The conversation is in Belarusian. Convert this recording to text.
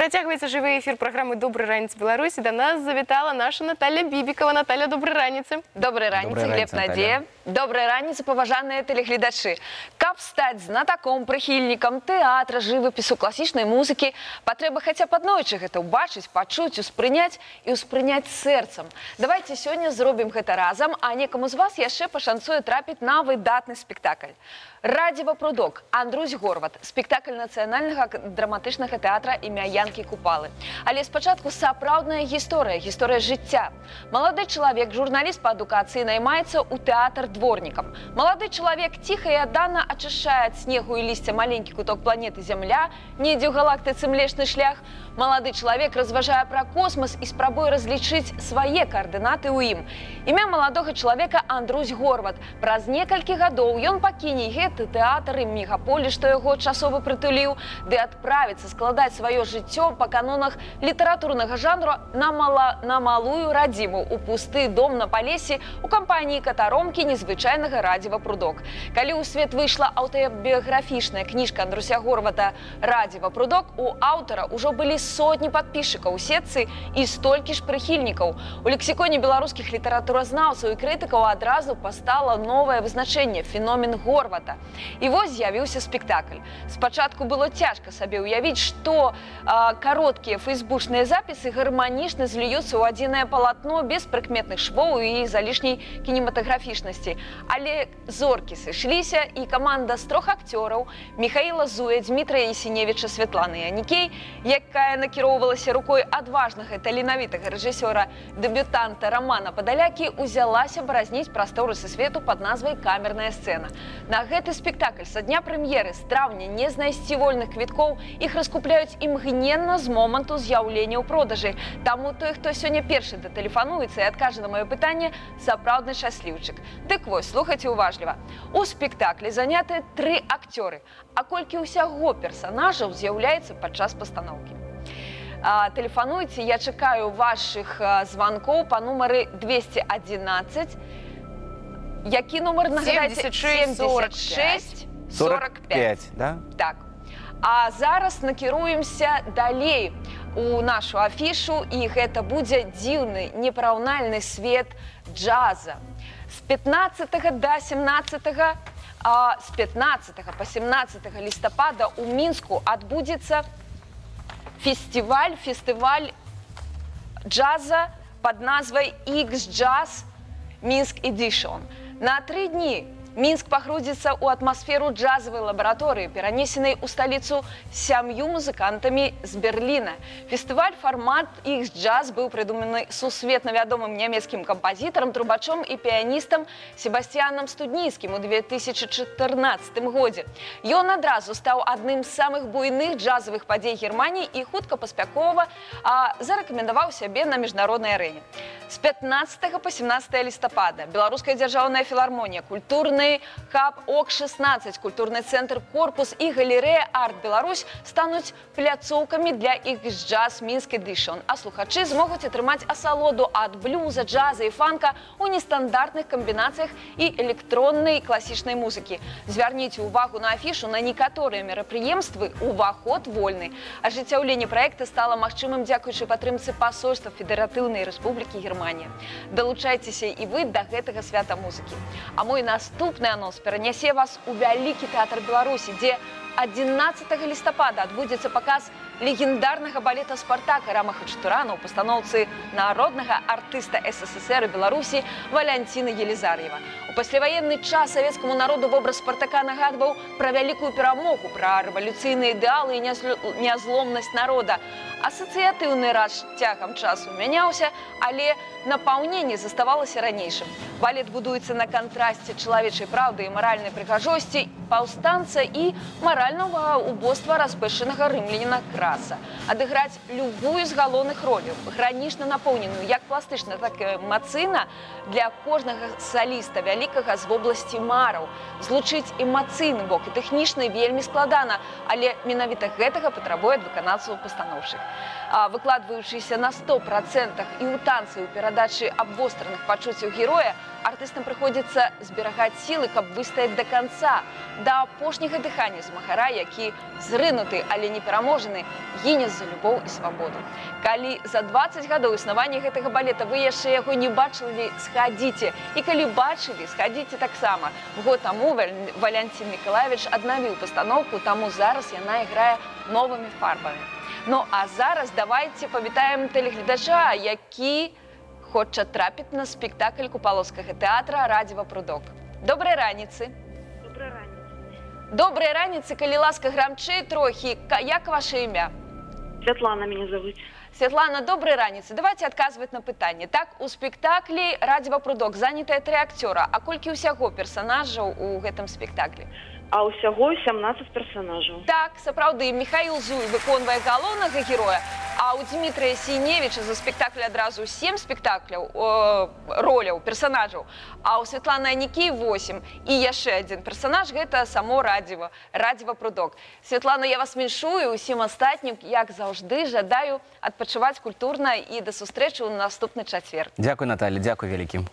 Працягваецца жывы эфір праграмы «Добры раніцы Беларусі». До нас завітала наша Наталья Бібікова. Наталья, добрай раніцы. Добрай раніцы, Глеб, Надзея. Добрай раніцы, паважаныя тэлегледачы. Каб стаць знатаком, прыхільнікам тэатра, жывапісу, класічнай музыкі, патрэба хаця б аднойчы гэта ўбачыць, пачуць, успрыняць і ўспрыняць сэрцам. Давайце сёння зробім гэта разам, а некаму з вас яшчэ пашанцуе трапіць на выдатны спектакль. «Радзіва прудок», Андрусь Горват, спектакль нацыянальнага драматычнага тэатра імя Янкі Купалы. Але спачатку сапраўдная гісторыя, гісторыя жыцця. Малады чалавек, журналіст па адукацыі, наймаецца ў тэатр дворнікам. Малады чалавек ціха і аддана ачышчае ад снегу і лісця маленькі куток планеты Зямля, недзе ў галактыцы Млечны шлях. Малады чалавек разважае пра космас і спрабуе разлічыць свае каардынаты ў ім. Імя маладога чалавека Андрусь Горват. Праз некалькі гадоў ён пакіне гэты тэатр і мегаполі, што яго часова прытуліў, ды адправіцца складаць сваё жыццё па канонах літаратурнага жанру на малую радзіму ў пусты дом на Палесе у кампаніі катаромкі незвычайнага Радзіва прудок. Калі ў свет выйшла аўтабіяграфічная кніжка Андруся Горвата «Радзіва прудок», у аўтара ўжо былі сотні падпісчыкаў у сетцы і столькі ж прыхільнікаў. У лексіконе беларускіх літаратуразнаўцаў і крытыкаў адразу пастала новае вызначэнне – феномен Горвата. І вось з'явіўся спектакль. Спачатку было цяжка сабе ўявіць, што кароткія фэйсбучныя запісы гарманічна злююцца ў адзінае палатно без прыкметных швоў і залішняй кінематаграфічнасці. Але зоркі сышліся, і каманда з 3 акцёраў – Міхаіла Зуя, Дмітрая Есеневіча, Святланы Янікей, якая накіроўвалася рукой адважнага і таленавітага рэжысёра дэбютанта Романа Падалякі, узялася баразніць прасторы са свету пад назвай «Камерная сцэна». На гэты спектакль са дня прэм'еры з траўня не знайсці вольных квіткоў, іх раскупляюць імгненна з моманту з'яўлення ў продажы. Таму той, хто сёння першы датэлефануецца і адкажа на маё пытанне, сапраўдны шчасліўчык. Дык вось, слухайце уважліва. У спектаклі заняты 3 акцёры, а колькі ўсяго персанажаў з'яўляецца падчас пастаноўкі. Тэлефануйце, я чакаю вашых званкоў па нумары 211. Які нумар, нагадайце? 76 45, да? Так. А зараз накіруемся далей у нашу афішу, і гэта будзе дзіўны, непараўнальны свет джаза. З 15 да 17 з 15 па 17 лістапада ў Мінску адбудзецца фестываль джаза пад назвай X-Jazz Minsk Edition. На 3 дні Мінск пагрузіцца ў атмасферу джазавай лабараторыі, перанесенай у сталіцу 7 музыкантамі з Берліна. Фестываль-фармат X-Jazz быў прыдуманы сусветна вядомым нямецкім кампазітарам, трубачом і піяністам Себасціянам Студніцкім у 2014 годзе. Ён адразу стаў адным з самых буйных джазавых падзей Германіі і хутка паспяхова зарэкамендаваў сябе на міжнароднай арэне. З 15 па 17 лістапада Беларуская дзяржаўная філармонія, культурны хаб ОК-16, культурны цэнтр «Корпус» і галерэя «Арт Беларусь» стануць пляцоўкамі для X-Jazz Minsk Edition, а слухачы змогуць атрымаць асалоду ад блюза, джаза і фанка ў нестандартных камбінацыях і электроннай класічнай музыкі. Звярніце ўвагу на афішу, на некаторыя мерапрыемствы уваход вольны. Ажыццяўленне праекта стала магчымым дзякуючы падтрымцы пасольства Федэратыўнай Рэспублікі Германія. Далучайцеся і вы да гэтага свята музыкі. А мой наступны анонс перанясе вас у Вялікі тэатр Беларусі, дзе 11 лістапада адбудзецца паказ легендарнага балета «Спартак» Рама Хачатурана ў пастаноўцы народнага артыста СССР і Беларусі Валянціна Елізар'ева. У пасляваенны час савецкаму народу вобраз Спартака нагадваў пра вялікую перамогу, пра рэвалюцыйныя ідэалы і нязломнасць народа. Асацыятыўны раз цягам часу мяняўся, але напаўненне заставалася ранейшым. Балет будуецца на кантрасце чалавечай праўды і маральнай прыгажосці, паўстанца і маральнага убоства распэшчанага рымляніна Краса. Адыграць любую з галоўных роляў, гранічна напоўненую, як пластычна, так і эмацыйна, для кожнага саліста вялікага з вобласці мараў. Злучыць эмацыйны бок і тэхнічна вельмі складана, але менавіта гэтага патрабуе ад выканаўцаў пастаноўшых. Выкладваючыся на 100% і ў танцы, і ў перадачы абвостраных пачуццяў героя, артыстам прыходзіцца зберагаць сілы, каб выстаяць да канца, да апошняга дыхання змагара, які зрынуты, але не пераможаны, гіне за любоў і свабоду. Калі за 20 гадоў існавання гэтага балета вы яшчэ яго не бачылі, схадзіце. І калі бачылі, схадзіце таксама. Год таму Валянцін Мікалаевіч аднавіў пастаноўку, таму зараз яна іграе новымі фарбамі. Ну а зараз давайце павітаем тэлегледача, які хоча трапіць на спектакль Купалаўскага тэатра «Радзіва прудок». Добрай раніцы. Доброй раницы. Добрай раніцы, калі ласка, грамчэй трохі. Як ваше імя? Светлана меня зовут. Святлана, добрай раніцы. Давайте адказваць на пытанне. Так, у спектаклі «Радзіва прудок» занятыя 3 акцёра. А колькі ўсяго персанажаў у гэтым спектаклі? А усяго 17 персонажей. Так, сапраўды, Михаил Зуй выконвае галоўнага героя, а у Дмітрия Сіневіча за спектакль адразу 7 спектакляў, роляў, персонажаў, а у Светланы Анікі 8. І яшчэ адзін персонаж – гэта само Радзіва, Радзіва прудок. Светлана, я вас віншую, усім астатнім, як заўжды, жадаю адпачываць культурна і да сустрэчы ў наступны чацвер. Дякую, Наталя, дякую вялікі.